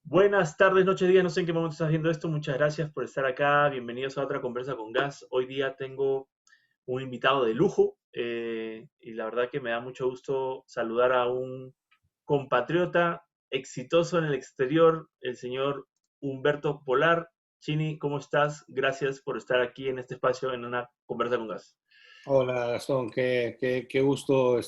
Buenas tardes, noches, días, no sé en qué momento estás viendo esto. Muchas gracias por estar acá. Bienvenidos a otra conversa con Gas. Hoy día tengo un invitado de lujo y la verdad que me da mucho gusto saludar a un compatriota exitoso en el exterior, el señor Humberto Polar. Chini, ¿cómo estás? Gracias por estar aquí en este espacio en una conversa con Gas. Hola Gastón, qué gusto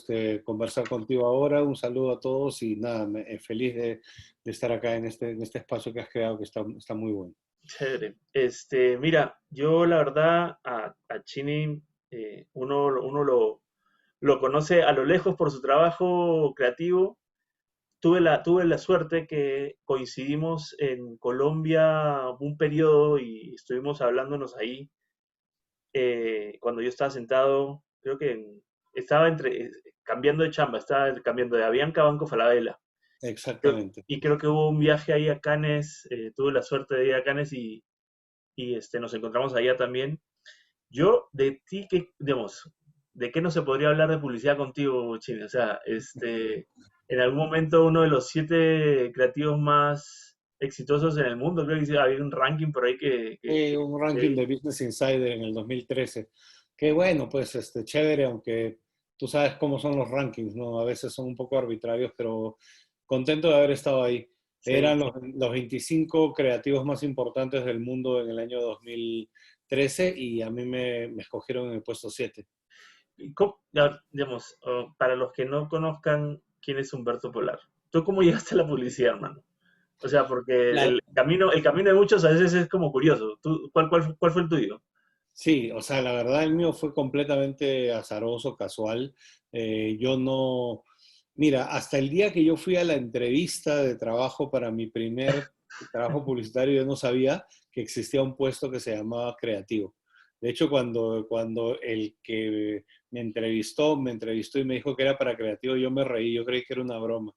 conversar contigo ahora. Un saludo a todos y nada, feliz de estar acá en este espacio que has creado que está muy bueno. Chévere. Mira, yo la verdad a Chini uno lo conoce a lo lejos por su trabajo creativo. Tuve la suerte que coincidimos en Colombia un periodo y estuvimos hablándonos ahí cuando yo estaba sentado, creo que estaba cambiando de chamba, estaba cambiando de Avianca a Banco Falabella. Exactamente. Y creo que hubo un viaje ahí a Cannes, tuve la suerte de ir a Cannes y nos encontramos allá también. Yo, de ti, digamos, ¿de qué no se podría hablar de publicidad contigo, Chile? O sea, en algún momento uno de los 7 creativos más exitosos en el mundo, creo que sí, había un ranking por ahí Un ranking que- de Business Insider en el 2013. Qué bueno, pues chévere, aunque tú sabes cómo son los rankings, ¿no? A veces son un poco arbitrarios, pero contento de haber estado ahí. sí. Eran los 25 creativos más importantes del mundo en el año 2013 y a mí me escogieron en el puesto 7. Y digamos, para los que no conozcan quién es Humberto Polar, ¿tú cómo llegaste a la publicidad, hermano? O sea, porque el camino de muchos a veces es como curioso. ¿Cuál fue el tuyo? Sí, o sea, la verdad el mío fue completamente azaroso, casual. Yo no, mira, hasta el día que yo fui a la entrevista de trabajo para mi primer trabajo publicitario, yo no sabía que existía un puesto que se llamaba creativo. De hecho, cuando el que me entrevistó y me dijo que era para creativo, yo me reí, yo creí que era una broma.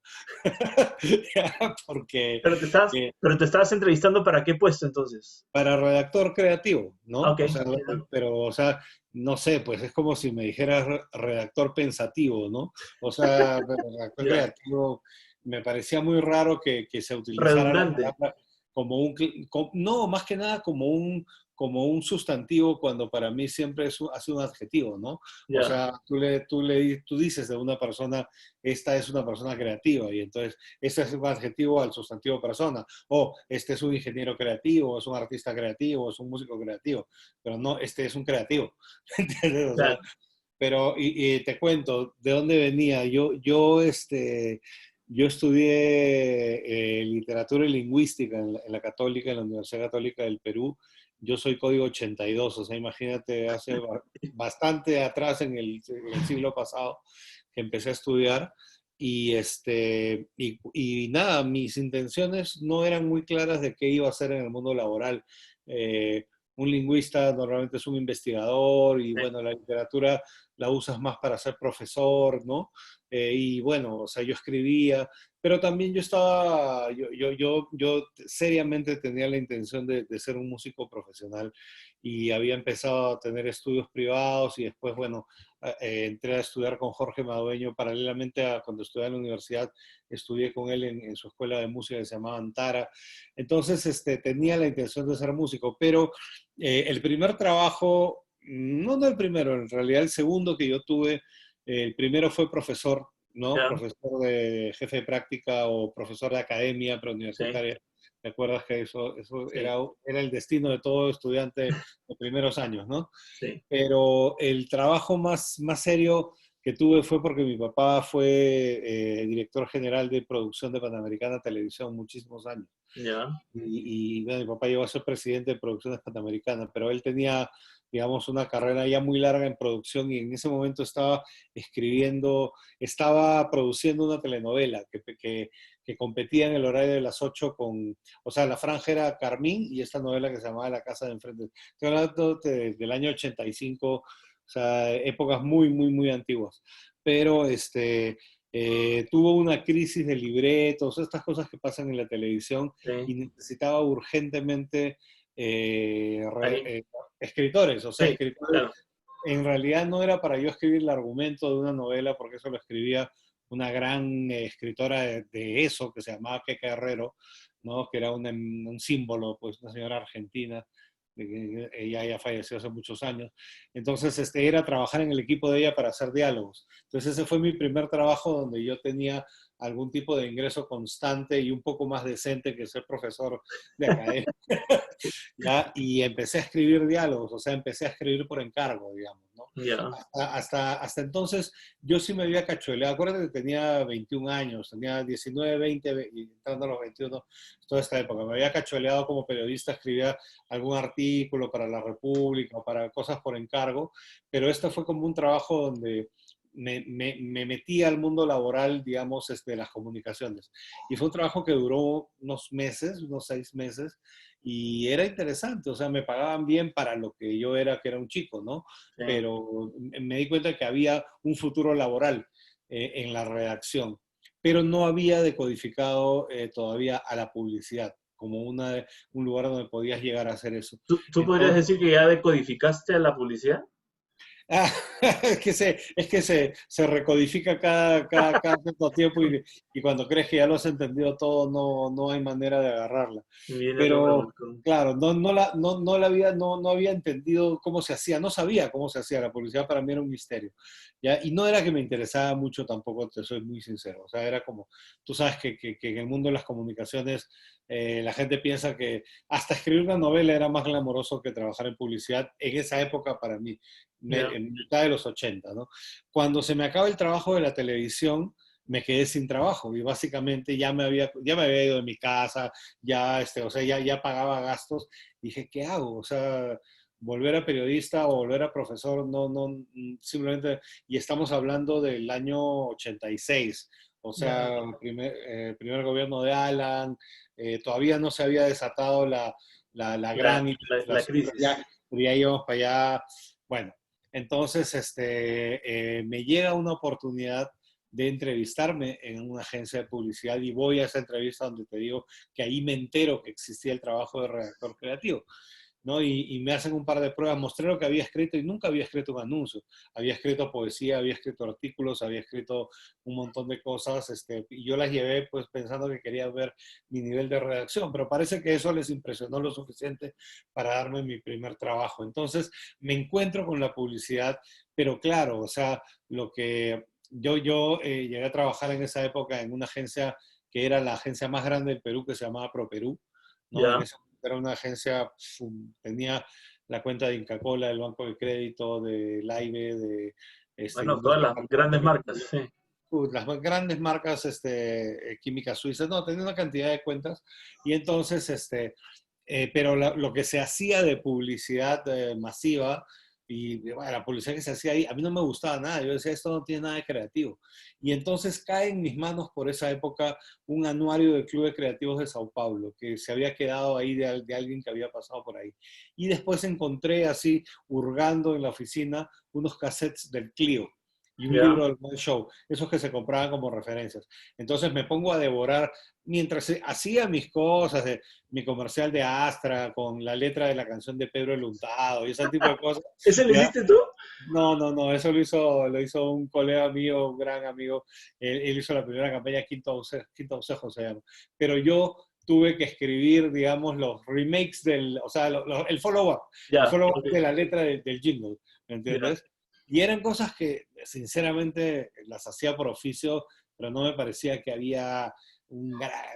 Porque Pero te estabas, eh, pero te estabas entrevistando para qué puesto entonces. para redactor creativo, Ah, ¿no? ok. O sea, pero, o sea, no sé, pues es como si me dijeras redactor pensativo, ¿no? O sea, redactor Ya. creativo, me parecía muy raro que se utilizara la Redundante. palabra como no, más que nada como un sustantivo cuando para mí siempre ha sido un adjetivo, ¿no? O Ya. sea, tú dices de una persona, esta es una persona creativa y entonces este es un adjetivo al sustantivo persona o este es un ingeniero creativo, es un artista creativo, es un músico creativo, pero no, este es un creativo. ¿Entiendes? O sea, Claro. pero, y te cuento, ¿de dónde venía? Yo estudié literatura y lingüística en la Católica, en la Universidad Católica del Perú. Yo soy código 82, o sea, imagínate, hace bastante atrás en el siglo pasado que empecé a estudiar. Y nada, mis intenciones no eran muy claras de qué iba a hacer en el mundo laboral. Un lingüista normalmente es un investigador y Sí. bueno, la literatura la usas más para ser profesor, ¿no? Y bueno, o sea, yo escribía, pero también yo seriamente tenía la intención de ser un músico profesional y había empezado a tener estudios privados y después, bueno, entré a estudiar con Jorge Madueño paralelamente a cuando estudié en la universidad, estudié con él en su escuela de música que se llamaba Antara. Entonces, tenía la intención de ser músico, pero el primer trabajo, no el primero, en realidad el segundo que yo tuve, el primero fue profesor, ¿no? Ya. Profesor de jefe de práctica o profesor de academia Sí. preuniversitaria. ¿Te acuerdas que eso Sí. era el destino de todo estudiante de primeros años, ¿no? Sí. Pero el trabajo más serio que tuve fue porque mi papá fue director general de producción de Panamericana Televisión muchísimos años. Ya. Bueno, mi papá llegó a ser presidente de Producciones Panamericanas, pero él tenía, digamos, una carrera ya muy larga en producción y en ese momento estaba produciendo una telenovela que competía en el horario de las 8 o sea, la franja era Carmín y esta novela que se llamaba La Casa de Enfrente. Estoy hablando del año 85, o sea, épocas muy, muy, muy antiguas. Pero tuvo una crisis de libretos, estas cosas que pasan en la televisión y Sí. necesitaba urgentemente Ahí. escritores, o sea, Sí. escritores. Claro. En realidad no era para yo escribir el argumento de una novela, porque eso lo escribía una gran escritora de eso, que se llamaba Queca Herrero, ¿no? Que era un símbolo, pues una señora argentina, ella ya falleció hace muchos años. Entonces, era trabajar en el equipo de ella para hacer diálogos. Entonces, ese fue mi primer trabajo donde yo tenía algún tipo de ingreso constante y un poco más decente que ser profesor de academia. ¿Ya? Y empecé a escribir diálogos, o sea, empecé a escribir por encargo, digamos, ¿no? Ya. Hasta entonces yo sí me había cachueleado. Acuérdate que tenía 21 años, tenía 19, 20, y entrando a los 21, toda esta época. Me había cachueleado como periodista, escribía algún artículo para La República o para cosas por encargo, pero esto fue como un trabajo donde me metí al mundo laboral, digamos, de las comunicaciones. Y fue un trabajo que duró unos meses, unos 6 meses, y era interesante, o sea, me pagaban bien para lo que yo era, que era un chico, ¿no? Sí. Pero me di cuenta que había un futuro laboral en la redacción, pero no había decodificado todavía a la publicidad como un lugar donde podías llegar a hacer eso. ¿Tú podrías Entonces, decir que ya decodificaste a la publicidad? ah, es que se recodifica cada cierto tiempo y cuando crees que ya lo has entendido todo, no hay manera de agarrarla. Viene otro Pero revolcón. claro, no había entendido cómo se hacía, no sabía cómo se hacía. La publicidad para mí era un misterio. ¿Ya? Y no era que me interesaba mucho tampoco, te soy muy sincero. O sea, era como, tú sabes que en el mundo de las comunicaciones la gente piensa que hasta escribir una novela era más glamoroso que trabajar en publicidad en esa época para mí Ya. en mitad de los 80, ¿no? Cuando se me acaba el trabajo de la televisión, me quedé sin trabajo y básicamente ya me había ido de mi casa, o sea, ya pagaba gastos. Dije, ¿qué hago? O sea, volver a periodista o volver a profesor, no, simplemente, y estamos hablando del año 86, o Ya. sea, primer gobierno de Alan, todavía no se había desatado la La, gran la inflación, pero crisis. ya íbamos para allá. Bueno, entonces me llega una oportunidad de entrevistarme en una agencia de publicidad y voy a esa entrevista donde te digo que ahí me entero que existía el trabajo de redactor creativo, ¿no? Y me hacen un par de pruebas, mostré lo que había escrito y nunca había escrito un anuncio. Había escrito poesía, había escrito artículos, había escrito un montón de cosas, y yo las llevé pues pensando que quería ver mi nivel de redacción, pero parece que eso les impresionó lo suficiente para darme mi primer trabajo. Entonces me encuentro con la publicidad, pero claro, o sea, lo que yo llegué a trabajar en esa época en una agencia que era la agencia más grande del Perú, que se llamaba ProPerú, ¿no? En Ya. ese era una agencia, tenía la cuenta de Inca Kola, del Banco de Crédito, de Laibe, de Bueno, todas Industria las grandes Agroalimentaria, marcas, sí. las más grandes marcas químicas suizas, no, tenía una cantidad de cuentas. Y entonces, pero lo que se hacía de publicidad masiva y bueno, la publicidad que se hacía ahí, a mí no me gustaba nada. Yo decía, esto no tiene nada de creativo. Y entonces cae en mis manos por esa época un anuario del Club de Creativos de Sao Paulo, que se había quedado ahí de alguien que había pasado por ahí. Y después encontré así, hurgando en la oficina, unos cassettes del Clio y un Ya. libro del One Show, esos que se compraban como referencias. Entonces me pongo a devorar, mientras hacía mis cosas, mi comercial de Astra, con la letra de la canción de Pedro el Untado y ese tipo de cosas, ¿Ese lo ¿ya? hiciste tú? No, eso lo hizo un colega mío, un gran amigo. Él hizo la primera campaña, Quinto Consejo se llama. Pero yo tuve que escribir, digamos, los remakes o sea, el Ya. follow-up Ok. de la letra del jingle, ¿me Ya. entiendes? Y eran cosas que, sinceramente, las hacía por oficio, pero no me parecía que había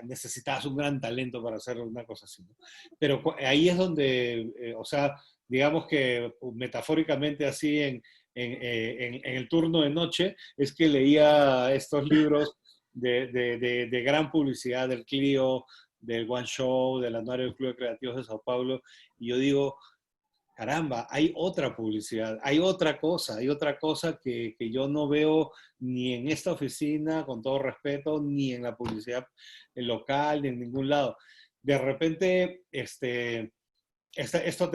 necesitabas un gran talento para hacer una cosa así, ¿no? Pero ahí es donde, o sea, digamos que metafóricamente así en el turno de noche, es que leía estos libros de gran publicidad del Clio, del One Show, del Anuario del Club de Creativos de Sao Paulo, y yo digo, caramba, hay otra publicidad, hay otra cosa que yo no veo ni en esta oficina, con todo respeto, ni en la publicidad local, ni en ningún lado. De repente, esto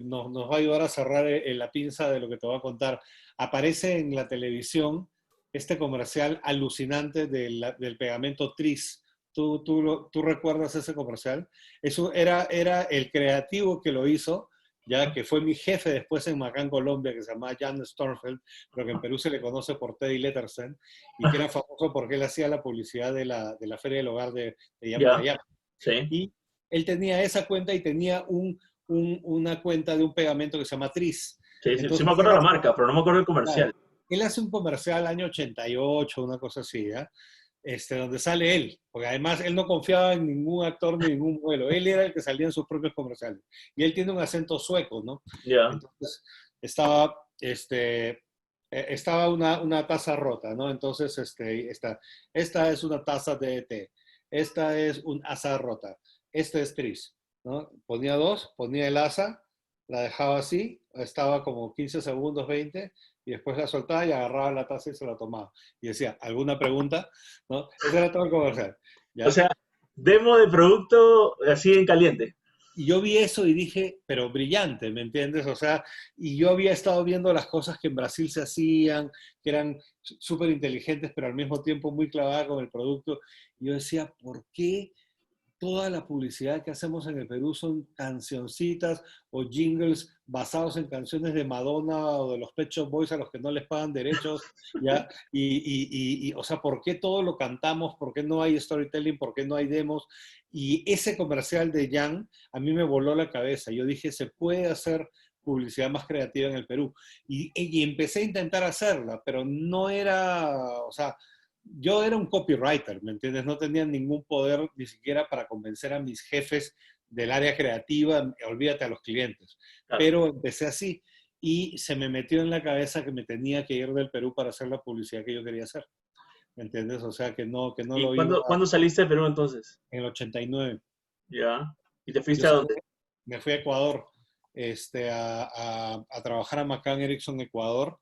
nos va a ayudar a cerrar la pinza de lo que te voy a contar. Aparece en la televisión este comercial alucinante del pegamento Tris. ¿Tú recuerdas ese comercial? Eso era el creativo que lo hizo, ya que fue mi jefe después en Macán, Colombia, que se llamaba Jan Stormfeld, pero que en Perú se le conoce por Teddy Lettersen, y que era famoso porque él hacía la publicidad de la Feria del Hogar de Yapu Ya, Gayá. sí. Y él tenía esa cuenta y tenía una cuenta de un pegamento que se llama Tris. Sí, sí, sí Entonces, me acuerdo la marca, pero no me acuerdo el comercial. él hace un comercial año 88, una cosa así, ¿ya? Donde sale él, porque además él no confiaba en ningún actor ni ningún vuelo, él era el que salía en sus propios comerciales. Y él tiene un acento sueco, ¿no? Ya. Entonces, estaba, estaba una taza rota, ¿no? Entonces, esta es una taza de té, esta es un asa rota, este es Tris, ¿no? Ponía dos, ponía el asa, la dejaba así, estaba como 15 segundos, 20, y después la soltaba y agarraba la taza y se la tomaba. Y decía, ¿alguna pregunta? ¿No? Ese era todo el comercial, O ¿ya? sea, demo de producto así en caliente. Y yo vi eso y dije, pero brillante, ¿me entiendes? O sea, y yo había estado viendo las cosas que en Brasil se hacían, que eran súper inteligentes, pero al mismo tiempo muy clavadas con el producto. Y yo decía, ¿por qué toda la publicidad que hacemos en el Perú son cancioncitas o jingles basados en canciones de Madonna o de los Pet Shop Boys a los que no les pagan derechos? ¿Ya? O sea, ¿por qué todo lo cantamos? ¿Por qué no hay storytelling? ¿Por qué no hay demos? Y ese comercial de Jan a mí me voló la cabeza. Yo dije, se puede hacer publicidad más creativa en el Perú. Y empecé a intentar hacerla, pero no era, o sea, yo era un copywriter, ¿me entiendes? No tenía ningún poder ni siquiera para convencer a mis jefes del área creativa, olvídate a los clientes. Claro. Pero empecé así y se me metió en la cabeza que me tenía que ir del Perú para hacer la publicidad que yo quería hacer, ¿me entiendes? O sea, que no ¿Y lo iba cuándo saliste de Perú entonces? en el 89. Ya. ¿Y te Yo fuiste a dónde? me fui a Ecuador a trabajar a McCann Erickson, Ecuador,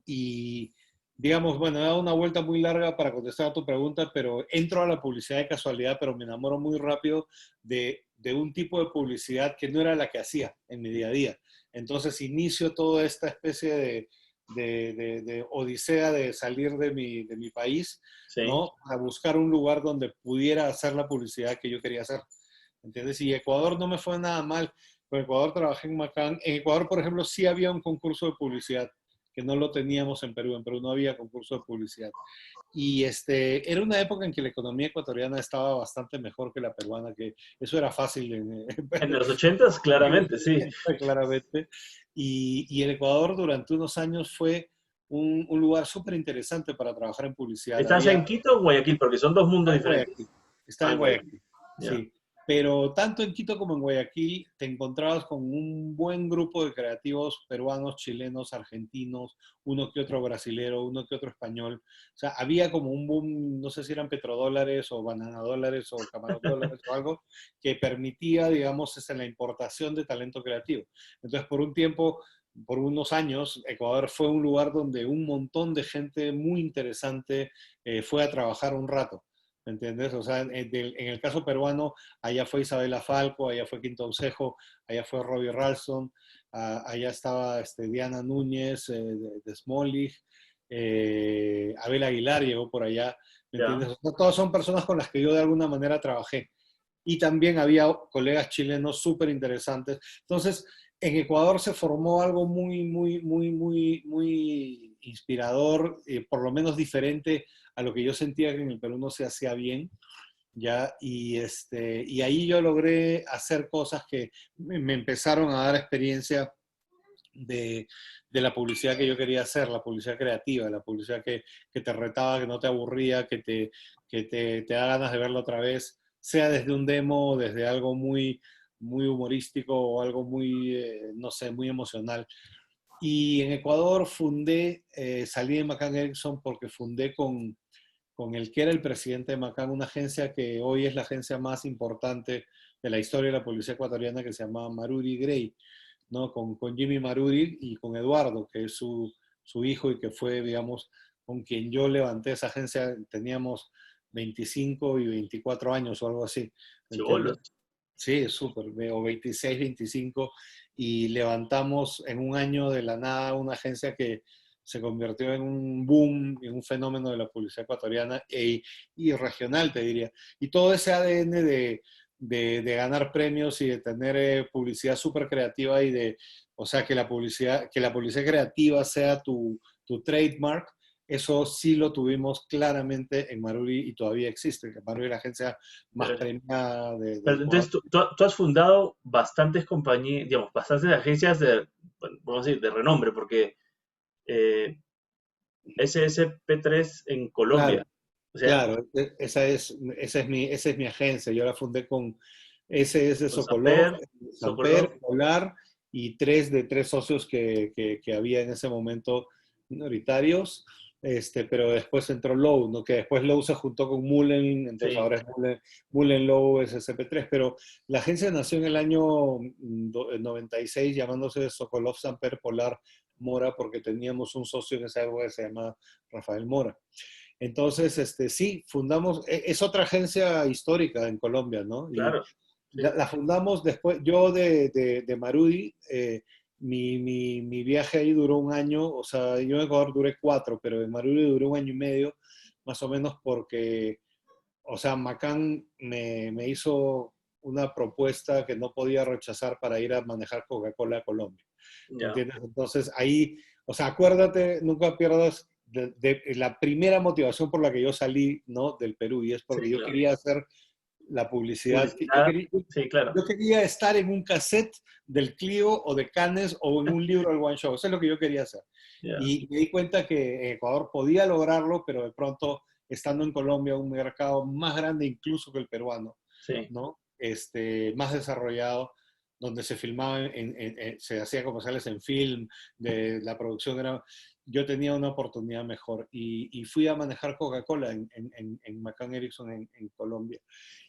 y digamos, bueno, he dado una vuelta muy larga para contestar a tu pregunta, pero entro a la publicidad de casualidad, pero me enamoro muy rápido de un tipo de publicidad que no era la que hacía en mi día a día. Entonces inicio toda esta especie de odisea de salir de mi país, Sí. ¿no? A buscar un lugar donde pudiera hacer la publicidad que yo quería hacer. ¿Entiendes? Y Ecuador no me fue nada mal. Con Ecuador trabajé en Macán. En Ecuador, por ejemplo, sí había un concurso de publicidad, que no lo teníamos en Perú. En Perú no había concurso de publicidad. Y era una época en que la economía ecuatoriana estaba bastante mejor que la peruana, que eso era fácil En los ochentas, claramente, sí. claramente. Y el Ecuador durante unos años fue un lugar súper interesante para trabajar en publicidad. ¿Estás en Había Quito o en Guayaquil? Porque son dos mundos Está en diferentes. Guayaquil. Está Ah, en en Guayaquil. Guayaquil, Ya. sí. Pero tanto en Quito como en Guayaquil te encontrabas con un buen grupo de creativos peruanos, chilenos, argentinos, uno que otro brasilero, uno que otro español. O sea, había como un boom, no sé si eran petrodólares o bananadólares o camarón dólares o algo, que permitía, digamos, la importación de talento creativo. Entonces, por un tiempo, por unos años, Ecuador fue un lugar donde un montón de gente muy interesante fue a trabajar un rato. ¿Me entiendes? O sea, en el caso peruano, allá fue Isabela Falco, allá fue Quinto Cejo, allá fue Robbie Ralston, allá estaba Diana Núñez de Smolich, Abel Aguilar llegó por allá, ¿me Ya. entiendes? O sea, todas son personas con las que yo de alguna manera trabajé. Y también había colegas chilenos súper interesantes. Entonces, en Ecuador se formó algo muy inspirador, por lo menos diferente a lo que yo sentía que en el Perú no se hacía bien, ¿ya? Y ahí yo logré hacer cosas que me empezaron a dar experiencia de la publicidad que yo quería hacer, la publicidad creativa, la publicidad que te retaba, que no te aburría, te da ganas de verlo otra vez, sea desde un demo, desde algo muy humorístico o algo muy, no sé, muy emocional. Y en Ecuador salí de McCann Erickson porque fundé con el que era el presidente de McCann, una agencia que hoy es la agencia más importante de la historia de la policía ecuatoriana, que se llamaba Maruri Gray, ¿no? Con Jimmy Maruri y con Eduardo, que es su hijo y que fue, digamos, con quien yo levanté esa agencia. Teníamos 25 y 24 años o algo así, ¿me entiendes? Chibolos. Sí, súper, o 26, 25, y levantamos en un año de la nada una agencia que se convirtió en un boom, en un fenómeno de la publicidad ecuatoriana y regional, te diría. Y todo ese ADN de ganar premios y de tener publicidad súper creativa y de, o sea, que la publicidad creativa sea tu trademark, eso sí lo tuvimos claramente en Maruri y todavía existe, que Maruri es la agencia más Pero, premiada del pero Ecuador. entonces, tú has fundado bastantes compañías, digamos, bastantes agencias de, bueno, vamos a decir, de renombre, porque eh, SSP3 en Claro, Colombia, o sea, claro, esa es mi agencia. Yo la fundé con SS con Sokolov, Samper, Sokolov, Samper, Polar y tres socios que había en ese momento minoritarios. Pero después entró Lowe, ¿no? Que después Lowe se juntó con Mullen, entonces sí, ahora es Mullen Lowe SCP3, pero la agencia nació en el año 96 llamándose Sokolov Samper Polar Mora porque teníamos un socio en esa época que se llama Rafael Mora. Entonces, sí, fundamos, es otra agencia histórica en Colombia, ¿no? Y claro, sí, la fundamos después, yo de Marudi, mi viaje ahí duró un año, o sea, yo en Ecuador duré 4, pero en Marudi duró un año y medio, más o menos porque, o sea, Macán me hizo una propuesta que no podía rechazar para ir a manejar Coca-Cola a Colombia. ¿Me ya, entiendes? Entonces ahí, o sea, acuérdate, nunca pierdas de la primera motivación por la que yo salí, ¿no? Del Perú, y es sí, porque yo claro. quería hacer la publicidad. Publicidad, sí, claro, Yo quería estar en un cassette del Clio o de Cannes o en un libro del One Show. Eso es lo que yo quería hacer. ya, Y me di cuenta que Ecuador podía lograrlo, pero de pronto, estando en Colombia, un mercado más grande incluso que el peruano, sí, ¿no? Más desarrollado, donde se filmaba, se hacía comerciales en film, de la producción era, yo tenía una oportunidad mejor y fui a manejar Coca-Cola en McCann Erickson en Colombia.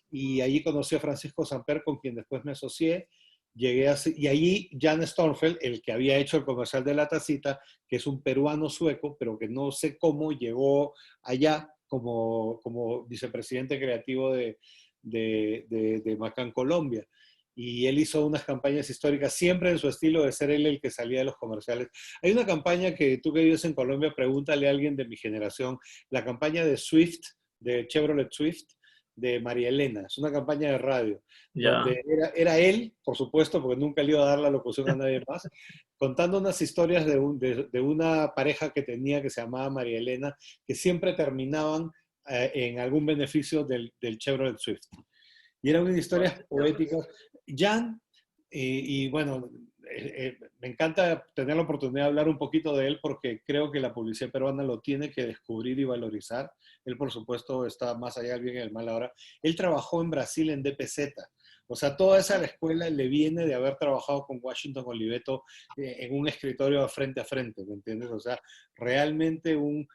Y allí conocí a Francisco Samper, con quien después me asocié. Y allí Jan Stornfeld, el que había hecho el comercial de la tacita, que es un peruano sueco, pero que no sé cómo llegó allá como vicepresidente creativo de Macán, Colombia. Y él hizo unas campañas históricas, siempre en su estilo de ser él el que salía de los comerciales. Hay una campaña que tú que vives en Colombia, pregúntale a alguien de mi generación, la campaña de Swift, de Chevrolet Swift, de María Elena. Es una campaña de radio, ya, donde era él, por supuesto, porque nunca le iba a dar la locución a nadie más, contando unas historias de una pareja que tenía que se llamaba María Elena, que siempre terminaban en algún beneficio del Chevrolet Swift. Y eran unas no, historias poéticas. Jan, y bueno, me encanta tener la oportunidad de hablar un poquito de él porque creo que la publicidad peruana lo tiene que descubrir y valorizar. Él, por supuesto, está más allá del bien y del mal ahora. Él trabajó en Brasil en DPZ. O sea, toda esa escuela le viene de haber trabajado con Washington Oliveto en un escritorio frente a frente, ¿me entiendes? O sea, realmente un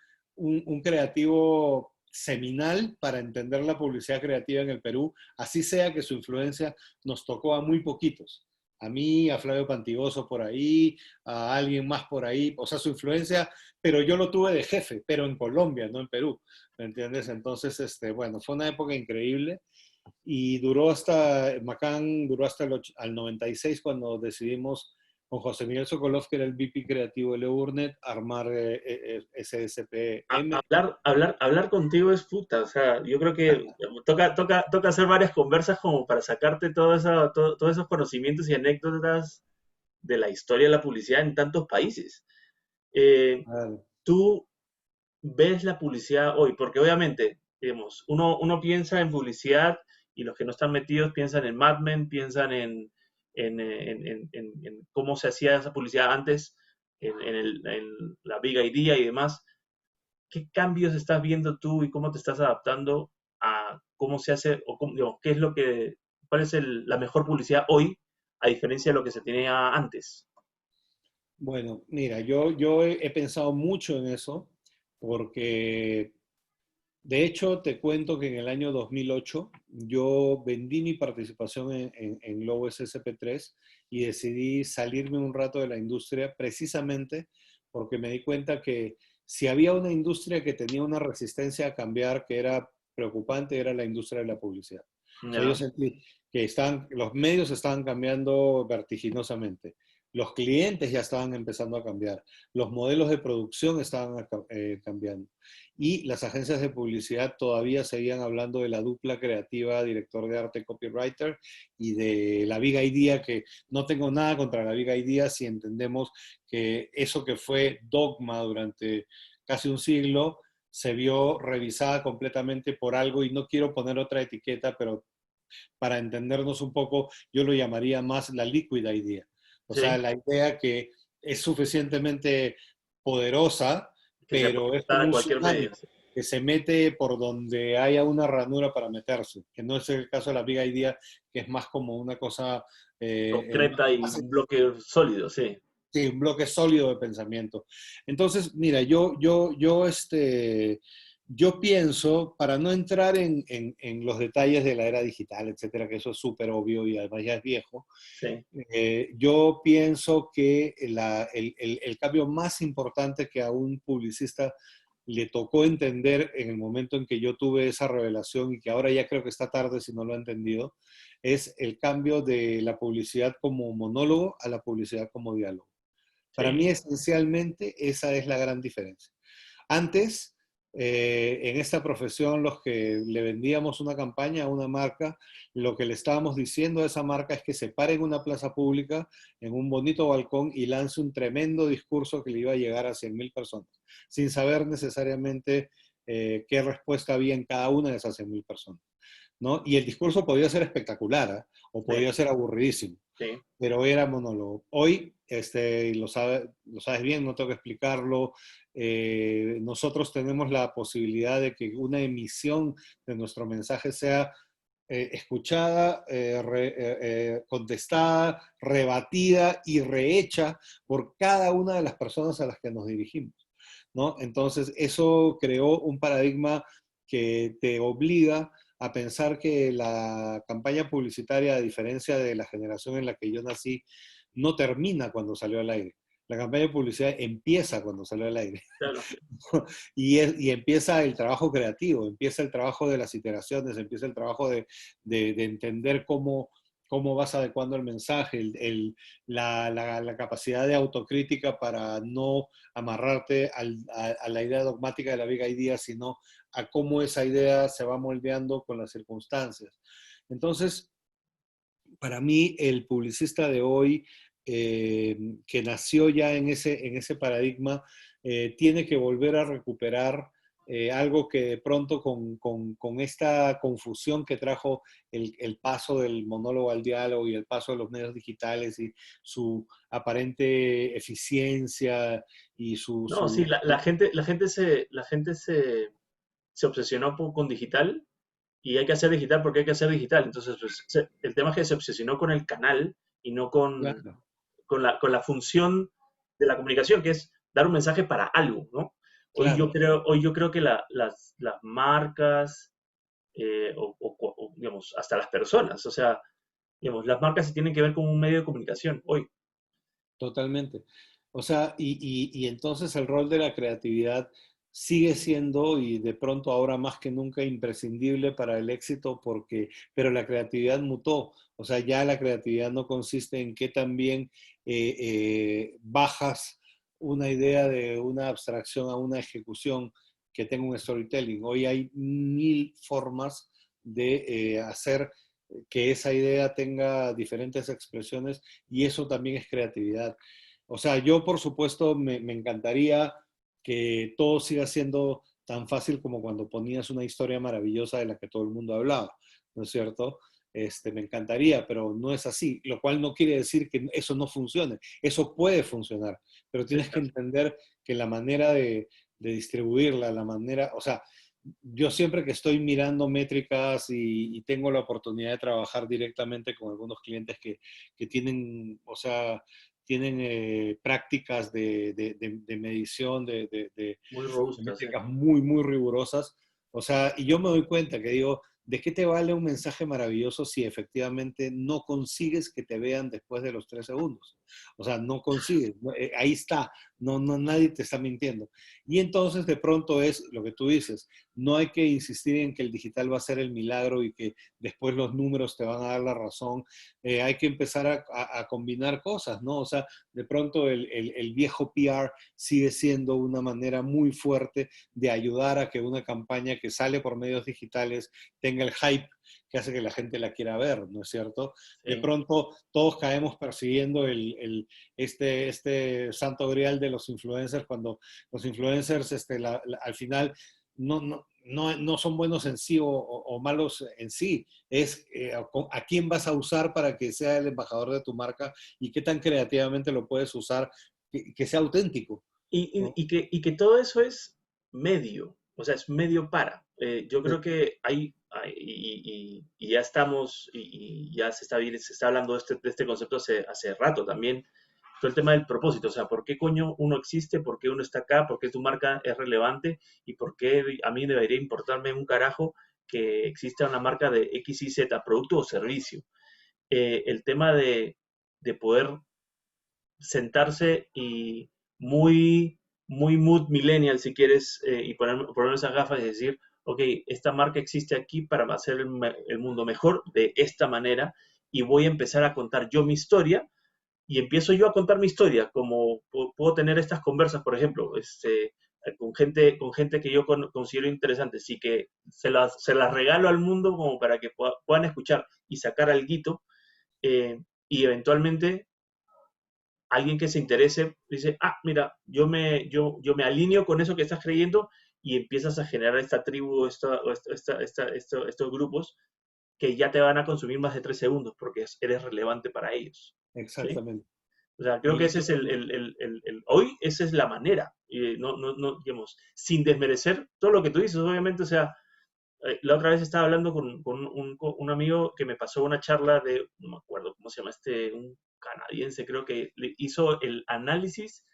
creativo seminal para entender la publicidad creativa en el Perú, así sea que su influencia nos tocó a muy poquitos. A mí, a Flavio Pantigoso por ahí, a alguien más por ahí, o sea, su influencia, pero yo lo tuve de jefe, pero en Colombia, no en Perú, ¿me entiendes? Entonces, bueno, fue una época increíble y duró hasta, Macán duró hasta al 96 cuando decidimos con José Miguel Sokolov, que era el VP creativo de Leo Burnett, armar SSPM. hablar contigo es puta, o sea, yo creo que toca hacer varias conversas como para sacarte todos esos conocimientos y anécdotas de la historia de la publicidad en tantos países. Eh, Claro. Tú ves la publicidad hoy, porque obviamente, digamos, uno piensa en publicidad y los que no están metidos piensan en Mad Men, piensan en cómo se hacía esa publicidad antes, en la Big Idea y demás. ¿Qué cambios estás viendo tú y cómo te estás adaptando a cómo se hace o digamos, qué es cuál es la mejor publicidad hoy a diferencia de lo que se tenía antes? Bueno, mira, yo he pensado mucho en eso porque, de hecho, te cuento que en el año 2008 yo vendí mi participación en Lobo SSP3 y decidí salirme un rato de la industria precisamente porque me di cuenta que si había una industria que tenía una resistencia a cambiar que era preocupante, era la industria de la publicidad. O sea, yo Ya, sentí que los medios estaban cambiando vertiginosamente. Los clientes ya estaban empezando a cambiar, los modelos de producción estaban cambiando y las agencias de publicidad todavía seguían hablando de la dupla creativa, director de arte, copywriter, y de la Big Idea, que no tengo nada contra la Big Idea si entendemos que eso que fue dogma durante casi un siglo se vio revisada completamente por algo, y no quiero poner otra etiqueta, pero para entendernos un poco, yo lo llamaría más la liquid idea. O sea, Sí, la idea que es suficientemente poderosa, que se puede pero es usar como a un cualquier tsunami medio. Sí. que se mete por donde haya una ranura para meterse, que no es el caso de la Big Idea, que es más como una cosa, Concreta y un bloque sólido, sí. sí, un bloque sólido de pensamiento. Entonces, mira, yo pienso, para no entrar en los detalles de la era digital, etcétera, que eso es súper obvio y además ya es viejo, Sí, yo pienso que el cambio más importante que a un publicista le tocó entender en el momento en que yo tuve esa revelación, y que ahora ya creo que está tarde si no lo ha entendido, es el cambio de la publicidad como monólogo a la publicidad como diálogo. Para mí, sí. esencialmente, esa es la gran diferencia. Antes, en esta profesión, los que le vendíamos una campaña a una marca, lo que le estábamos diciendo a esa marca es que se pare en una plaza pública, en un bonito balcón, y lance un tremendo discurso que le iba a llegar a 100.000 personas, sin saber necesariamente qué respuesta había en cada una de esas 100.000 personas, ¿no? Y el discurso podía ser espectacular, ¿eh? O Sí, podía ser aburridísimo, sí. pero era monólogo. Hoy, lo sabes bien, no tengo que explicarlo, nosotros tenemos la posibilidad de que una emisión de nuestro mensaje sea escuchada, contestada, rebatida y rehecha por cada una de las personas a las que nos dirigimos, ¿no? Entonces, eso creó un paradigma que te obliga a pensar que la campaña publicitaria, a diferencia de la generación en la que yo nací, no termina cuando salió al aire. La campaña de publicidad empieza cuando salió al aire. Claro. Y empieza el trabajo creativo, empieza el trabajo de las iteraciones, empieza el trabajo de entender cómo vas adecuando el mensaje, la capacidad de autocrítica para no amarrarte a la idea dogmática de la Big Idea, sino a cómo esa idea se va moldeando con las circunstancias. Entonces, para mí, el publicista de hoy, que nació ya en ese paradigma, tiene que volver a recuperar algo que de pronto con esta confusión que trajo el paso del monólogo al diálogo y el paso de los medios digitales y su aparente eficiencia y No, sí, la gente se obsesionó con digital y hay que hacer digital porque hay que hacer digital. Entonces, pues, el tema es que se obsesionó con el canal y no claro, con la función de la comunicación, que es dar un mensaje para algo, ¿no? claro. Hoy yo creo que las marcas, digamos, hasta las personas, o sea, digamos, las marcas se tienen que ver como un medio de comunicación hoy. Totalmente. O sea, y entonces el rol de la creatividad sigue siendo, y de pronto ahora más que nunca, imprescindible para el éxito, pero la creatividad mutó. O sea, ya la creatividad no consiste en que también bajas una idea de una abstracción a una ejecución que tenga un storytelling. Hoy hay mil formas de hacer que esa idea tenga diferentes expresiones, y eso también es creatividad. O sea, yo por supuesto me encantaría que todo siga siendo tan fácil como cuando ponías una historia maravillosa de la que todo el mundo hablaba, ¿no es cierto? Me encantaría, pero no es así, lo cual no quiere decir que eso no funcione. Eso puede funcionar, pero Sí, tienes que entender que la manera de distribuirla, la manera, o sea, yo siempre que estoy mirando métricas y tengo la oportunidad de trabajar directamente con algunos clientes que tienen, o sea, tienen prácticas de medición, de muy robusta, sí. métricas muy, muy rigurosas. O sea, y yo me doy cuenta que digo, ¿de qué te vale un mensaje maravilloso si efectivamente no consigues que te vean después de los 3 segundos? O sea, no consigues, ahí está, no, nadie te está mintiendo. Y entonces de pronto es lo que tú dices, no hay que insistir en que el digital va a ser el milagro y que después los números te van a dar la razón. Hay que empezar a combinar cosas, ¿no? O sea, de pronto el viejo PR sigue siendo una manera muy fuerte de ayudar a que una campaña que sale por medios digitales tenga el hype que hace que la gente la quiera ver, ¿no es cierto? De Sí. pronto todos caemos persiguiendo este santo grial de los influencers cuando los influencers al final no son buenos en sí o malos en sí. Es a quién vas a usar para que sea el embajador de tu marca y qué tan creativamente lo puedes usar, que sea auténtico, ¿no? Y que todo eso es medio, o sea, es medio para. Yo Sí, creo que y ya estamos, y ya se está hablando de este concepto hace rato también, todo el tema del propósito, o sea, ¿por qué coño uno existe? ¿Por qué uno está acá? ¿Por qué tu marca es relevante? ¿Y por qué a mí debería importarme un carajo que exista una marca de X y Z, producto o servicio? El tema de poder sentarse y muy, muy mood millennial, si quieres, y poner esas gafas y decir, ok, esta marca existe aquí para hacer el mundo mejor de esta manera y voy a empezar a contar yo mi historia y empiezo yo a contar mi historia, como puedo tener estas conversas, por ejemplo, con gente que yo considero interesante, sí que se las regalo al mundo como para que puedan escuchar y sacar algo, y eventualmente alguien que se interese dice, ah, mira, yo me alineo con eso que estás creyendo y empiezas a generar esta tribu, estos grupos que ya te van a consumir más de 3 segundos porque eres relevante para ellos. ¿Sí? exactamente. O sea, creo que ese Y es hoy esa es la manera. Y digamos, sin desmerecer todo lo que tú dices, obviamente, o sea, la otra vez estaba hablando con un amigo que me pasó una charla de, no me acuerdo cómo se llama un canadiense, creo que hizo el análisis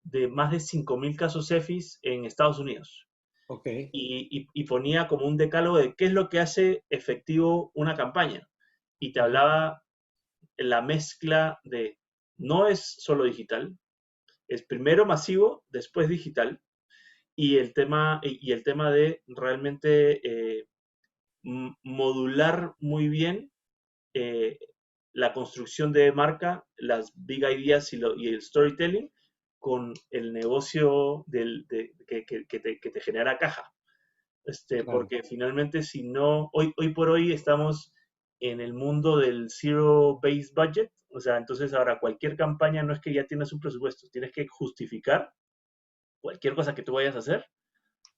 de más de 5.000 casos EFIs en Estados Unidos. ok, Y ponía como un decálogo de qué es lo que hace efectivo una campaña. Y te ujú, hablaba la mezcla de no es solo digital, es primero masivo, después digital, y el tema de realmente modular muy bien eh, la construcción de marca, las big ideas y el storytelling con el negocio que te genera caja. claro. Porque finalmente, si no, hoy por hoy estamos en el mundo del zero base budget, o sea, entonces ahora cualquier campaña no es que ya tienes un presupuesto, tienes que justificar cualquier cosa que tú vayas a hacer.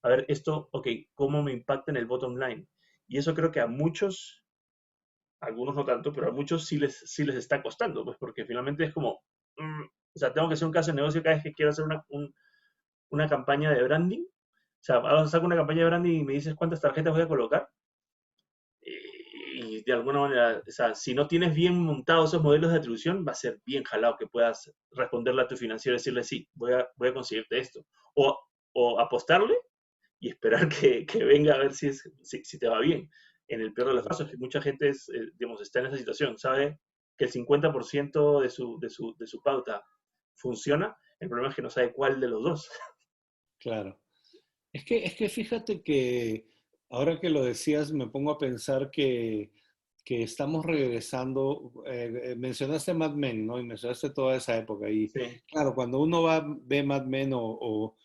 A ver, esto, ok, ¿cómo me impacta en el bottom line? Y eso creo que a muchos, algunos no tanto, pero a muchos sí les está costando, pues porque finalmente es como, o sea, tengo que hacer un caso de negocio cada vez que quiero hacer una campaña de branding. O sea, vamos a sacar una campaña de branding y me dices cuántas tarjetas voy a colocar. Y de alguna manera, o sea, si no tienes bien montados esos modelos de atribución, va a ser bien jalado que puedas responderle a tu financiero y decirle, sí, voy a conseguirte esto. O, o apostarle y esperar que venga a ver si te va bien. En el peor de los Claro. casos, que mucha gente digamos, está en esa situación, sabe que el 50% de su pauta funciona, el problema es que no sabe cuál de los dos. Claro. Es que fíjate que ahora que lo decías, me pongo a pensar que estamos regresando. Mencionaste Mad Men, ¿no? Y mencionaste toda esa época. Y Sí, claro, cuando uno ve Mad Men o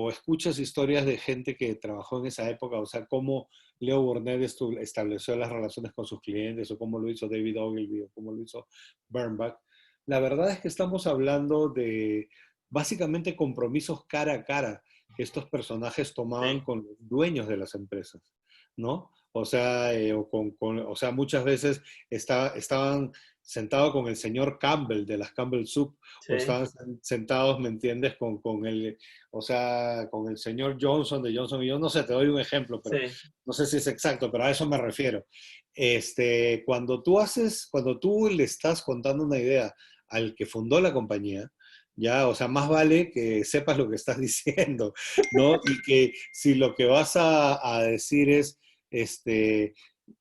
escuchas historias de gente que trabajó en esa época, o sea, cómo Leo Burnett estableció las relaciones con sus clientes, o cómo lo hizo David Ogilvy, o cómo lo hizo Bernbach, la verdad es que estamos hablando de básicamente compromisos cara a cara que estos personajes tomaban sí, con los dueños de las empresas, ¿no? O sea, o sea muchas veces estaban sentados con el señor Campbell de las Campbell Soup, o sí, estaban sentados, ¿me entiendes?, o sea, con el señor Johnson de Johnson y yo no sé, te doy un ejemplo, pero sí, no sé si es exacto, pero a eso me refiero. Cuando tú le estás contando una idea al que fundó la compañía, ya, o sea, más vale que sepas lo que estás diciendo, ¿no? Y que si lo que vas a decir es,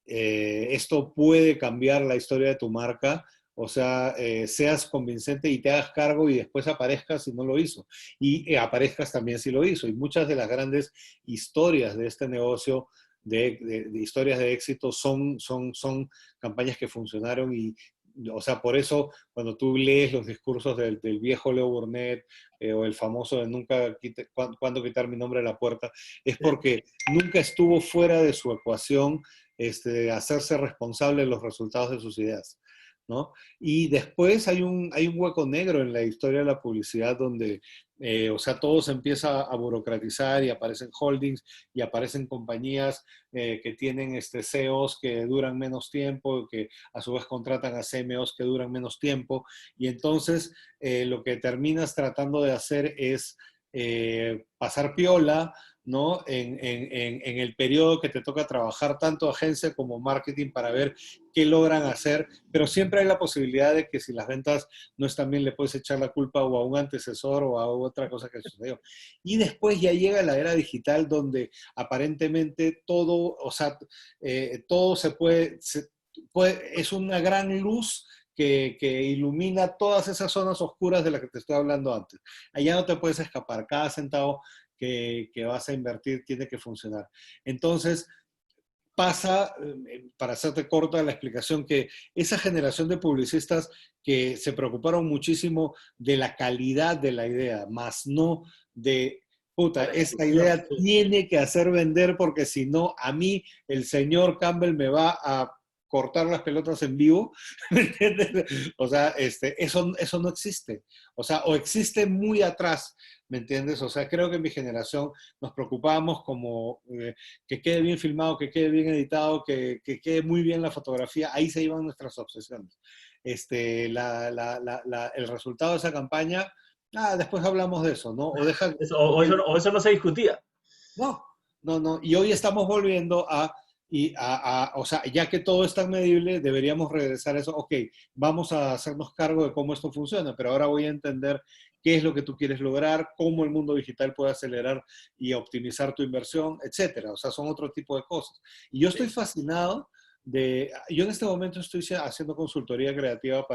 esto puede cambiar la historia de tu marca, o sea, seas convincente y te hagas cargo y después aparezcas si no lo hizo. Y aparezcas también si lo hizo. Y muchas de las grandes historias de este negocio, de historias de éxito, son campañas que funcionaron y, o sea, por eso cuando tú lees los discursos del viejo Leo Burnett o el famoso de nunca cuándo quitar mi nombre de la puerta, es porque nunca estuvo fuera de su ecuación hacerse responsable de los resultados de sus ideas, ¿no? Y después hay un hueco negro en la historia de la publicidad donde, o sea, todo se empieza a burocratizar y aparecen holdings y aparecen compañías que tienen CEOs que duran menos tiempo, que a su vez contratan a CMOs que duran menos tiempo, y entonces lo que terminas tratando de hacer es pasar piola, ¿no? En el periodo que te toca trabajar tanto agencia como marketing para ver qué logran hacer, pero siempre hay la posibilidad de que si las ventas no están bien le puedes echar la culpa o a un antecesor o a otra cosa que sucedió. Y después ya llega la era digital donde aparentemente todo, o sea, todo es una gran luz que ilumina todas esas zonas oscuras de las que te estoy hablando antes. Allá no te puedes escapar, cada centavo que vas a invertir tiene que funcionar. Entonces, pasa, para hacerte corta la explicación, que esa generación de publicistas que se preocuparon muchísimo de la calidad de la idea, más no de, puta, esta idea tiene que hacer vender porque si no, a mí el señor Campbell me va a cortar las pelotas en vivo, ¿me entiendes? O sea, eso no existe. O sea, o existe muy atrás, ¿me entiendes? O sea, creo que en mi generación nos preocupábamos como que quede bien filmado, que quede bien editado, que quede muy bien la fotografía. Ahí se iban nuestras obsesiones. El resultado de esa campaña, después hablamos de eso, ¿no? O deja, okay. O eso no se discutía. No, no. Y hoy estamos volviendo o sea, ya que todo es tan medible, deberíamos regresar a eso. Ok, vamos a hacernos cargo de cómo esto funciona, pero ahora voy a entender qué es lo que tú quieres lograr, cómo el mundo digital puede acelerar y optimizar tu inversión, etcétera. O sea, son otro tipo de cosas. Y yo estoy fascinado yo en este momento estoy haciendo consultoría creativa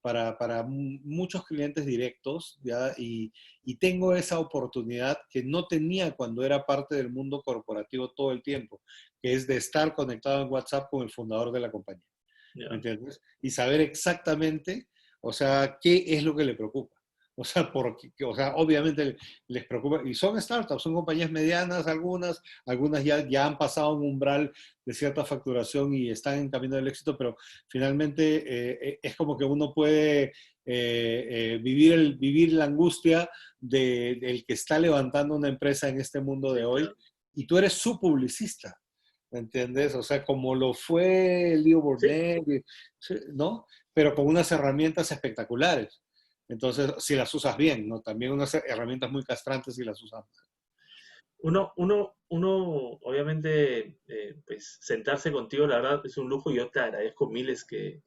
para muchos clientes directos, ¿ya? Y tengo esa oportunidad que no tenía cuando era parte del mundo corporativo todo el tiempo, que es de estar conectado en WhatsApp con el fundador de la compañía, ¿me entiendes? Y saber exactamente, o sea, qué es lo que le preocupa. O sea, obviamente les preocupa, y son startups, son compañías medianas, algunas ya han pasado un umbral de cierta facturación y están en camino del éxito, pero finalmente es como que uno puede vivir la angustia del que está levantando una empresa en este mundo de hoy, y tú eres su publicista, ¿me entiendes? O sea, como lo fue Leo Burnett, ¿no? Pero con unas herramientas espectaculares. Entonces, si las usas bien, ¿no? También unas herramientas muy castrantes si las usas. Obviamente, pues sentarse contigo, la verdad, es un lujo y yo te agradezco miles que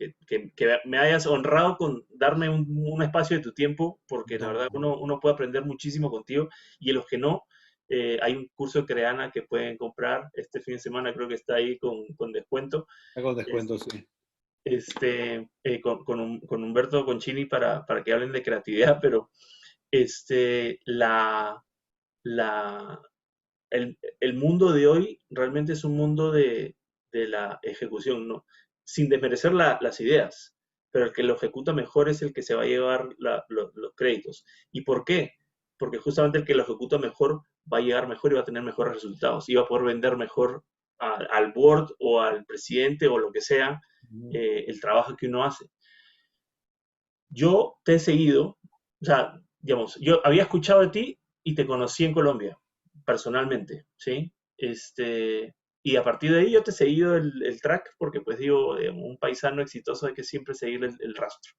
me hayas honrado con darme un espacio de tu tiempo, porque la verdad uno puede aprender muchísimo contigo y en los que no, hay un curso de Creana que pueden comprar este fin de semana, creo que está ahí con descuento. Con descuento, sí. Con Humberto Conchini para que hablen de creatividad, pero la, la, el mundo de hoy realmente es un mundo de la ejecución, ¿no? Sin desmerecer las ideas, pero el que lo ejecuta mejor es el que se va a llevar los créditos. ¿Y por qué? Porque justamente el que lo ejecuta mejor va a llegar mejor y va a tener mejores resultados y va a poder vender mejor al board o al presidente o lo que sea el trabajo que uno hace. Yo te he seguido, o sea, digamos, yo había escuchado de ti y te conocí en Colombia, personalmente, ¿sí? Y a partir de ahí yo te he seguido el track porque, pues digo, un paisano exitoso hay que siempre seguir el rastro.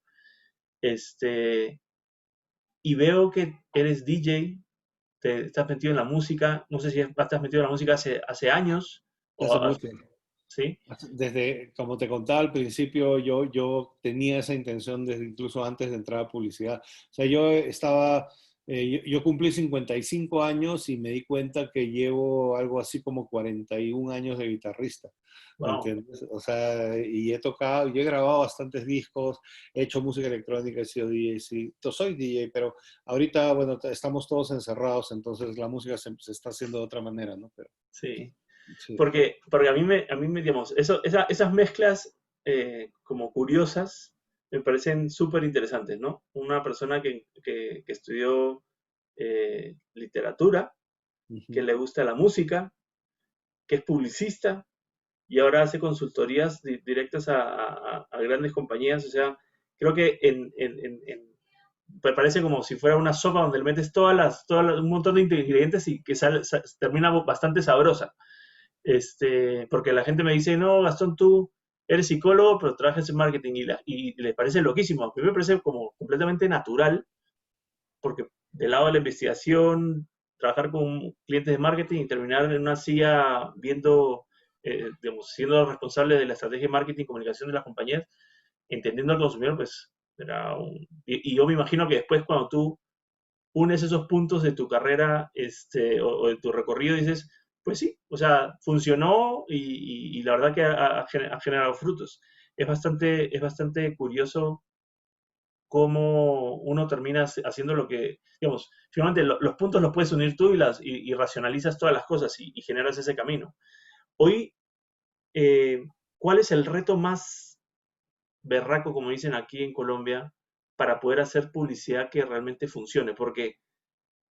Y veo que eres DJ, estás metido en la música, no sé si estás metido en la música hace años, Hace o, mucho. ¿sí? Desde, como te contaba al principio, yo tenía esa intención desde incluso antes de entrar a publicidad. O sea, yo estaba Yo cumplí 55 años y me di cuenta que llevo algo así como 41 años de guitarrista, ¿me Wow. entiendes? O sea, y he tocado, yo he grabado bastantes discos, he hecho música electrónica, he sido DJ, sí, soy DJ, pero ahorita, bueno, estamos todos encerrados, entonces la música se está haciendo de otra manera, ¿no? Pero Sí. sí. Porque digamos, esas mezclas como curiosas me parecen súper interesantes, ¿no? Una persona que estudió literatura, que Ujú, le gusta la música, que es publicista y ahora hace consultorías directas a grandes compañías. O sea, creo que me parece como si fuera una sopa donde le metes un montón de ingredientes y que termina bastante sabrosa. Porque la gente me dice, no, Gastón, tú eres psicólogo, pero trabajas en marketing y les parece loquísimo. A mí me parece como completamente natural, porque del lado de la investigación, trabajar con clientes de marketing y terminar en una silla viendo, digamos, siendo responsable de la estrategia de marketing y comunicación de las compañías, entendiendo al consumidor, pues y yo me imagino que después cuando tú unes esos puntos de tu carrera o de tu recorrido, dices, pues sí, o sea, funcionó y la verdad que ha generado frutos. Es bastante curioso cómo uno termina haciendo lo que, digamos, finalmente los puntos los puedes unir tú y racionalizas todas las cosas y generas ese camino. Hoy, eh, ¿cuál es el reto más berraco, como dicen aquí en Colombia, para poder hacer publicidad que realmente funcione? Porque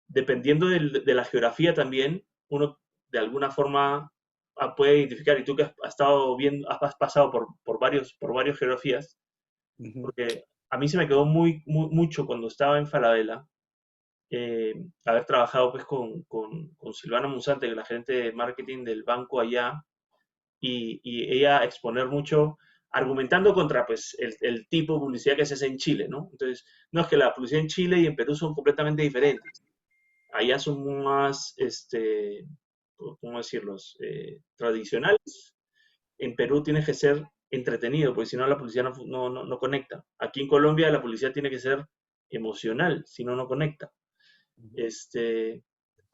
dependiendo de la geografía también, uno de alguna forma puede identificar, y tú que has estado viendo, has pasado por varias geografías, ujú. porque a mí se me quedó mucho cuando estaba en Falabella, haber trabajado pues con Silvana Musante, que es la gerente de marketing del banco allá, y ella exponer mucho, argumentando contra pues el tipo de publicidad que se hace en Chile, ¿no? Entonces, no es que la publicidad en Chile y en Perú son completamente diferentes. Allá son más, ¿cómo decirlos? Tradicionales. En Perú tienes que ser entretenido, porque si no la publicidad no conecta. Aquí en Colombia la publicidad tiene que ser emocional, si no, no conecta. Este,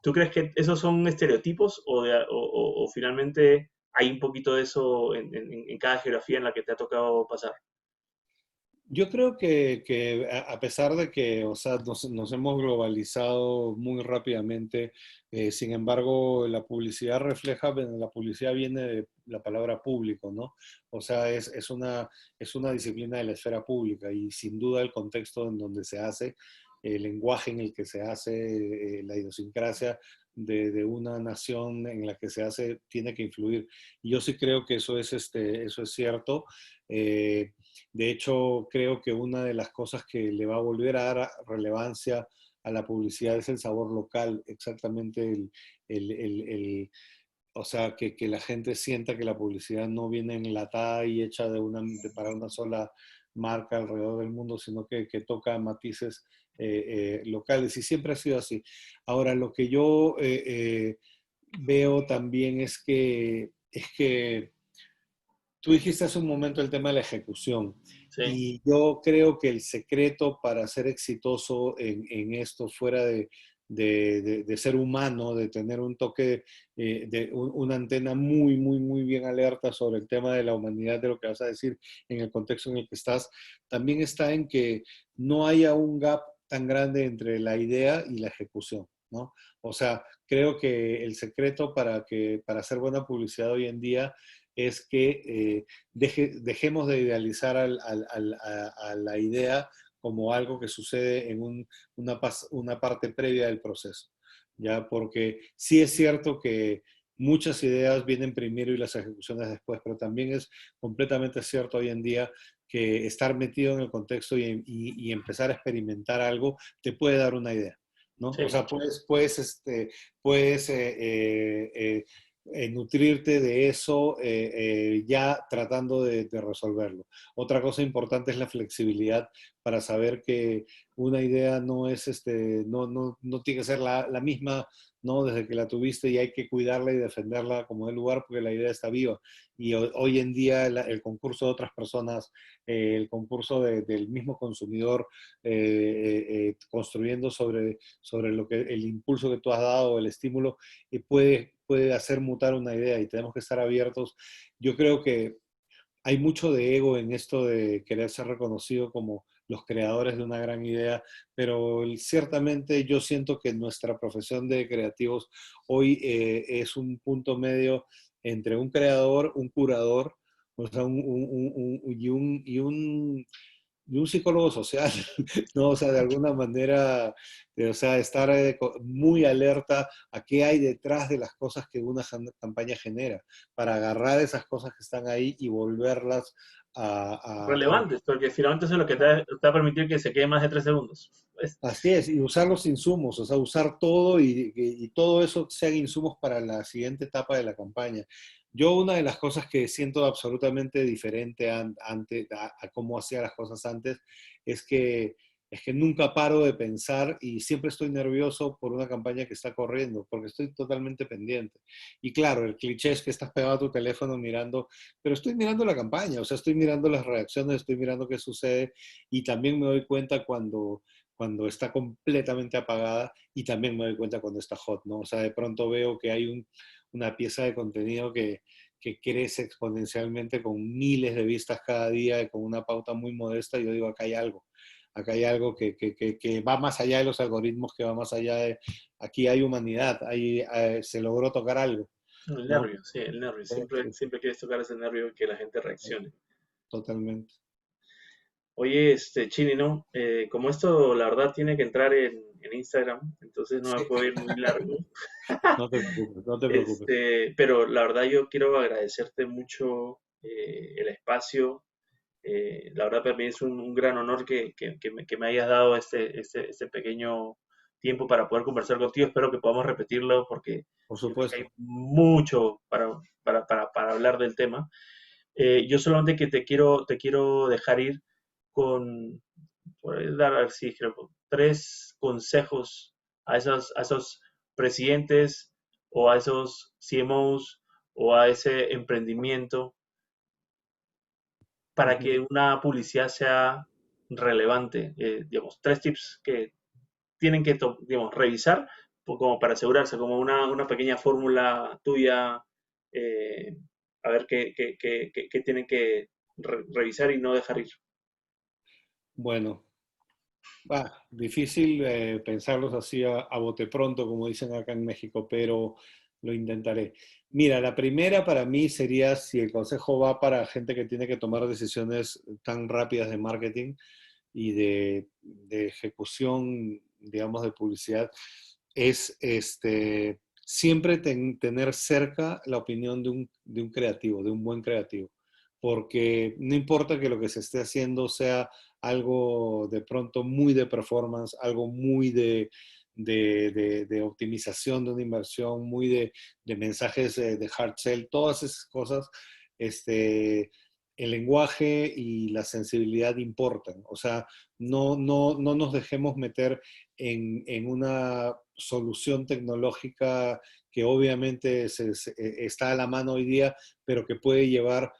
¿Tú crees que esos son estereotipos o finalmente hay un poquito de eso en cada geografía en la que te ha tocado pasar? Yo creo que a pesar de que, o sea, nos hemos globalizado muy rápidamente, sin embargo, la publicidad refleja, bueno, la publicidad viene de la palabra público, ¿no? O sea, es una disciplina de la esfera pública y sin duda el contexto en donde se hace, el lenguaje en el que se hace, la idiosincrasia de una nación en la que se hace, tiene que influir. Y yo sí creo que eso es cierto. Eh, de hecho, creo que una de las cosas que le va a volver a dar relevancia a la publicidad es el sabor local, exactamente o sea, que la gente sienta que la publicidad no viene enlatada y hecha para una sola marca alrededor del mundo, sino que toca matices locales y siempre ha sido así. Ahora, lo que yo veo también es que tú dijiste hace un momento el tema de la ejecución Sí, y yo creo que el secreto para ser exitoso en esto, fuera de ser humano, de tener un toque, una antena muy, muy, muy bien alerta sobre el tema de la humanidad, de lo que vas a decir en el contexto en el que estás, también está en que no haya un gap tan grande entre la idea y la ejecución, ¿no? O sea, creo que el secreto para hacer buena publicidad hoy en día es que dejemos de idealizar a la idea como algo que sucede en una parte previa del proceso, ¿ya? Porque sí es cierto que muchas ideas vienen primero y las ejecuciones después, pero también es completamente cierto hoy en día que estar metido en el contexto y empezar a experimentar algo te puede dar una idea, ¿no? O sí, sea, puedes nutrirte de eso ya tratando de resolverlo. Otra cosa importante es la flexibilidad para saber que una idea no es, no tiene que ser la misma, ¿no? Desde que la tuviste y hay que cuidarla y defenderla como el lugar porque la idea está viva. Y hoy en día el concurso de otras personas, el concurso del mismo consumidor, construyendo sobre lo que, el impulso que tú has dado, el estímulo, puede hacer mutar una idea y tenemos que estar abiertos. Yo creo que hay mucho de ego en esto de querer ser reconocido como los creadores de una gran idea, pero ciertamente yo siento que nuestra profesión de creativos hoy es un punto medio entre un creador, un curador, o sea, y un psicólogo social, ¿no? O sea, de alguna manera, o sea, estar muy alerta a qué hay detrás de las cosas que una campaña genera, para agarrar esas cosas que están ahí y volverlas a Relevantes, porque finalmente eso es lo que te va a permitir que se quede más de 3 segundos. así es, y usar los insumos, o sea, usar todo y todo eso sean insumos para la siguiente etapa de la campaña. Yo una de las cosas que siento absolutamente diferente a cómo hacía las cosas antes es que nunca paro de pensar y siempre estoy nervioso por una campaña que está corriendo, porque estoy totalmente pendiente. Y claro, el cliché es que estás pegado a tu teléfono mirando, pero estoy mirando la campaña, o sea, estoy mirando las reacciones, estoy mirando qué sucede y también me doy cuenta cuando está completamente apagada y también me doy cuenta cuando está hot, ¿no? O sea, de pronto veo que hay una pieza de contenido que crece exponencialmente con miles de vistas cada día y con una pauta muy modesta y yo digo, acá hay algo que va más allá de los algoritmos, que va más allá de, aquí hay humanidad, se logró tocar algo, El ¿no? nervio, sí, el nervio. Siempre, Sí, siempre quieres tocar ese nervio y que la gente reaccione. totalmente. Oye, Chini, ¿no? Como esto, la verdad, tiene que entrar en Instagram, entonces no me Sí, puedo ir muy largo. no te preocupes, no te preocupes. Pero la verdad yo quiero agradecerte mucho el espacio. La verdad para mí es un gran honor que me hayas dado este pequeño tiempo para poder conversar contigo. Espero que podamos repetirlo porque Por yo creo que hay supuesto. mucho para hablar del tema. Yo solamente que te quiero dejar ir con, por dar así, creo, 3 consejos a esos presidentes o a esos CMOs o a ese emprendimiento para Ujú. que una publicidad sea relevante. Digamos, 3 tips que tienen que, digamos, revisar como para asegurarse, como una pequeña fórmula tuya, eh, a ver qué tienen que revisar y no dejar ir. Bueno, difícil pensarlos así a bote pronto, como dicen acá en México, pero lo intentaré. Mira, la primera para mí sería si el consejo va para gente que tiene que tomar decisiones tan rápidas de marketing y de ejecución, digamos, de publicidad, es siempre tener cerca la opinión de un creativo, de un buen creativo. Porque no importa que lo que se esté haciendo sea algo de pronto muy de performance, algo muy de optimización de una inversión, muy de mensajes de hard sell, todas esas cosas, el lenguaje y la sensibilidad importan. O sea, no nos dejemos meter en una solución tecnológica que obviamente está a la mano hoy día, pero que puede llevar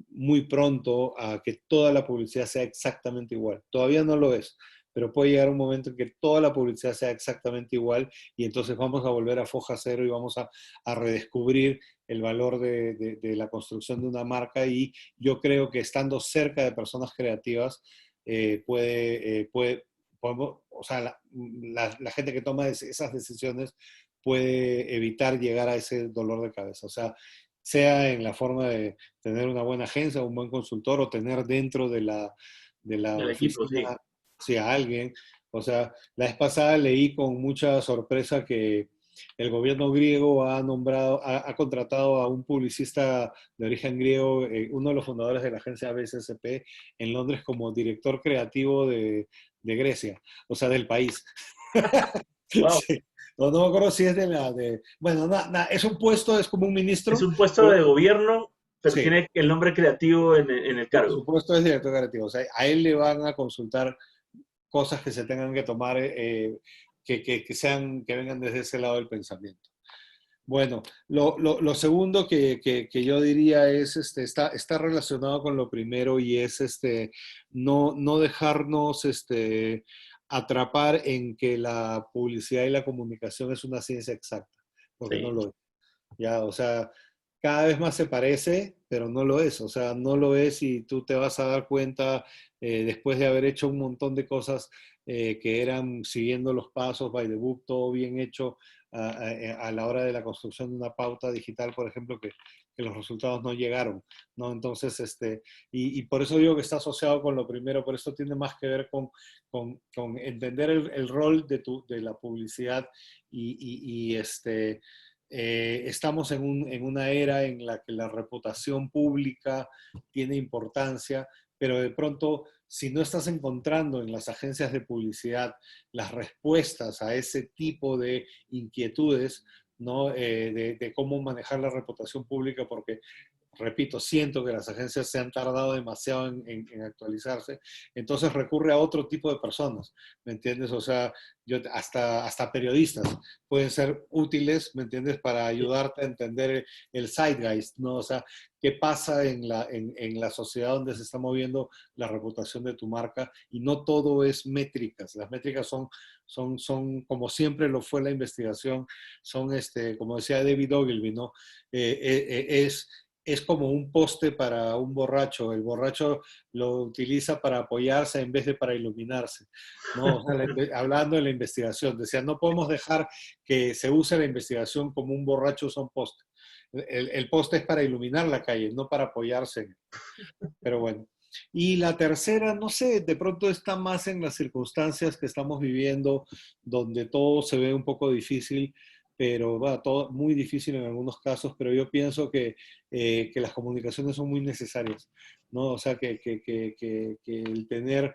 muy pronto a que toda la publicidad sea exactamente igual. Todavía no lo es, pero puede llegar un momento en que toda la publicidad sea exactamente igual y entonces vamos a volver a foja cero y vamos a redescubrir el valor de la construcción de una marca y yo creo que estando cerca de personas creativas podemos, o sea, la gente que toma esas decisiones puede evitar llegar a ese dolor de cabeza. O sea en la forma de tener una buena agencia, un buen consultor o tener dentro de la El equipo, oficina, sí. si a alguien. O sea, la vez pasada leí con mucha sorpresa que el gobierno griego ha contratado a un publicista de origen griego, uno de los fundadores de la agencia BCSP en Londres como director creativo de Grecia, o sea, del país. Wow. Sí. No, no me acuerdo si es bueno, es un puesto, es como un Es ministro, un puesto pero de gobierno, pero sí, tiene el nombre creativo en el su cargo. puesto es director creativo. O sea, a él le van a consultar cosas que se tengan que tomar, que vengan desde ese lado del pensamiento. Bueno, lo segundo que yo diría es, está relacionado con lo primero y es no dejarnos atrapar en que la publicidad y la comunicación es una ciencia exacta, porque no Sí, lo es. Ya, o sea, cada vez más se parece, pero no lo es. O sea, no lo es y tú te vas a dar cuenta después de haber hecho un montón de cosas que eran siguiendo los pasos, by the book, todo bien hecho a la hora de la construcción de una pauta digital, por ejemplo, que los resultados no llegaron, ¿no? Entonces, y por eso digo que está asociado con lo primero, por eso tiene más que ver con entender el rol de la publicidad y estamos en una era en la que la reputación pública tiene importancia, pero de pronto, si no estás encontrando en las agencias de publicidad las respuestas a ese tipo de inquietudes, ¿no? De cómo manejar la reputación pública, porque repito, siento que las agencias se han tardado demasiado en actualizarse, entonces recurre a otro tipo de personas, ¿me entiendes? O sea, hasta periodistas pueden ser útiles, ¿me entiendes? Para sí, ayudarte a entender el zeitgeist, ¿no? O sea, qué pasa en la sociedad donde se está moviendo la reputación de tu marca y no todo es métricas, las métricas son como siempre lo fue la investigación, son, como decía David Ogilvy, ¿no? Es como un poste para un borracho. El borracho lo utiliza para apoyarse en vez de para iluminarse, ¿no? O sea, hablando de la investigación, decía, no podemos dejar que se use la investigación como un borracho usa un poste. El poste es para iluminar la calle, no para apoyarse. Pero bueno. Y la tercera, no sé, de pronto está más en las circunstancias que estamos viviendo, donde todo se ve un poco difícil, pero va, todo muy difícil en algunos casos, pero yo pienso que las comunicaciones son muy necesarias, ¿no? O sea, que el tener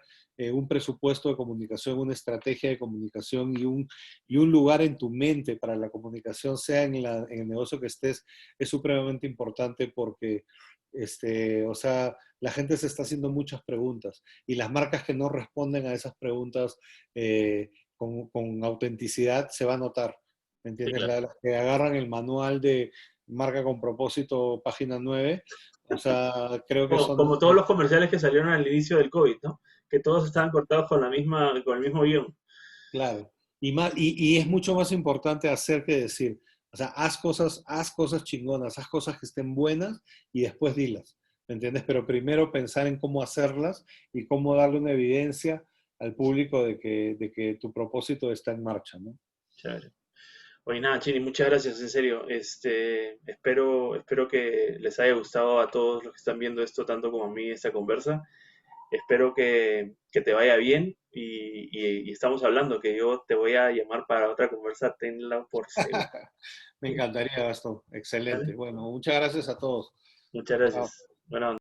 un presupuesto de comunicación, una estrategia de comunicación y un lugar en tu mente para la comunicación, sea en el negocio que estés, es supremamente importante porque, o sea, la gente se está haciendo muchas preguntas y las marcas que no responden a esas preguntas con autenticidad se va a notar. ¿Me sí, entiendes? claro. Las que agarran el manual de marca con propósito, página 9, o sea, creo que son... Como todos los comerciales que salieron al inicio del COVID, ¿no? Que todos estaban cortados con con el mismo guión. Claro. Y es mucho más importante hacer que decir. O sea, haz cosas chingonas, haz cosas que estén buenas y después dilas. ¿Me entiendes? Pero primero pensar en cómo hacerlas y cómo darle una evidencia al público de que tu propósito está en marcha, ¿no? Chévere. Oye, nada, Chini, muchas gracias, en serio. Espero que les haya gustado a todos los que están viendo esto, tanto como a mí, esta conversa. Espero que te vaya bien y estamos hablando, que yo te voy a llamar para otra conversa, tenla por seguro. Me encantaría, Gastón. Excelente. ¿Vale? Bueno, muchas gracias a todos. Muchas Chao. gracias. Bueno,